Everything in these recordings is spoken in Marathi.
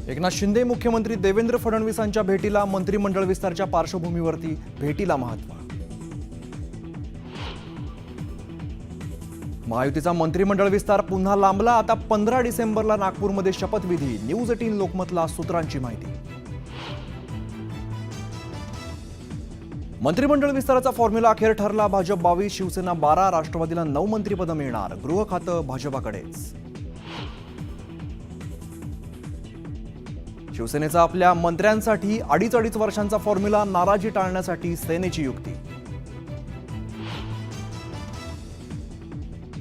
एकनाथ शिंदे मुख्यमंत्री देवेंद्र फडणवीसांच्या भेटीला मंत्रिमंडळ विस्ताराच्या पार्श्वभूमीवरती भेटीला महत्त्व। महायुतीचा मंत्रिमंडळ विस्तार पुन्हा लांबला। आता 15 डिसेंबरला नागपूरमध्ये शपथविधी। न्यूज 18 लोकमतला सूत्रांची माहिती। मंत्रिमंडळ विस्ताराचा फॉर्म्युला अखेर ठरला। भाजप 22, शिवसेना 12, राष्ट्रवादीला 9 मंत्रिपद मिळणार। गृह खातं भाजपाकडेच। शिवसेनेचा आपल्या मंत्र्यांसाठी अडीच वर्षांचा फॉर्म्युला, नाराजी टाळण्यासाठी सेनेची युक्ती।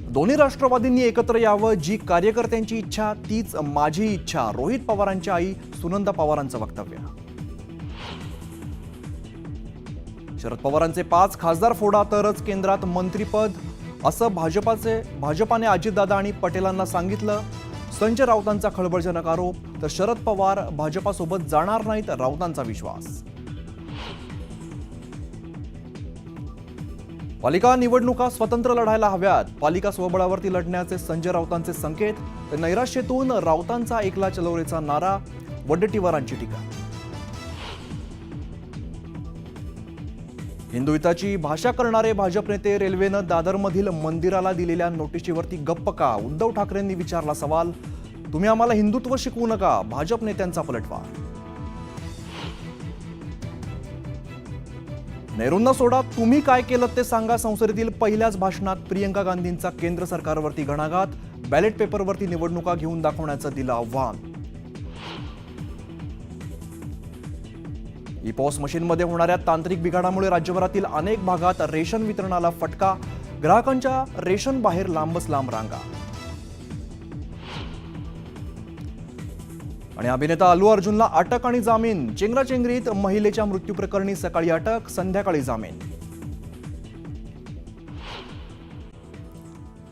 दोन्ही राष्ट्रवादींनी एकत्र यावं, जी कार्यकर्त्यांची इच्छा तीच माझी इच्छा। रोहित पवारांच्या आई सुनंदा पवारांचं वक्तव्य। शरद पवारांचे 5 खासदार फोडा तरच केंद्रात मंत्रिपद, असं भाजपाने अजितदादा आणि पटेलांना सांगितलं। संजय राऊतांचा खळबळजनक आरोप। तर शरद पवार भाजपासोबत जाणार नाहीत, राऊतांचा विश्वास। पालिका निवडणुका स्वतंत्र लढायला हव्यात। पालिका स्वबळावरती लढण्याचे संजय राऊतांचे संकेत। तर नैराश्यातून राऊतांचा एकला चलोरेचा नारा। वडेट्टीवारांची टीका। हिंदुत्वाची भाषा करणारे भाजप नेते रेल्वेनं दादरमधील मंदिराला दिलेल्या नोटिशीवरती गप्प का? उद्धव ठाकरेंनी विचारला सवाल। तुम्ही आम्हाला हिंदुत्व शिकवू नका, भाजप नेत्यांचा पलटवार। नेहरूंना सोडा, तुम्ही काय केलं ते सांगा। संसदेतील पहिल्याच भाषणात प्रियंका गांधींचा केंद्र सरकारवरती घणाघात। बॅलेट पेपरवरती निवडणुका घेऊन दाखवण्याचं दिलं आव्हान। ई-पॉस मशीनमध्ये होणाऱ्या तांत्रिक बिघाडामुळे राज्यभरातील अनेक भागात रेशन वितरणाला फटका। ग्राहकांच्या रेशन बाहेर लांबच लांब रांगा। आणि अभिनेता अल्लू अर्जुनला अटक आणि जामीन। चेंगराचेंगरीत महिलेच्या मृत्यूप्रकरणी सकाळी अटक, संध्याकाळी जामीन।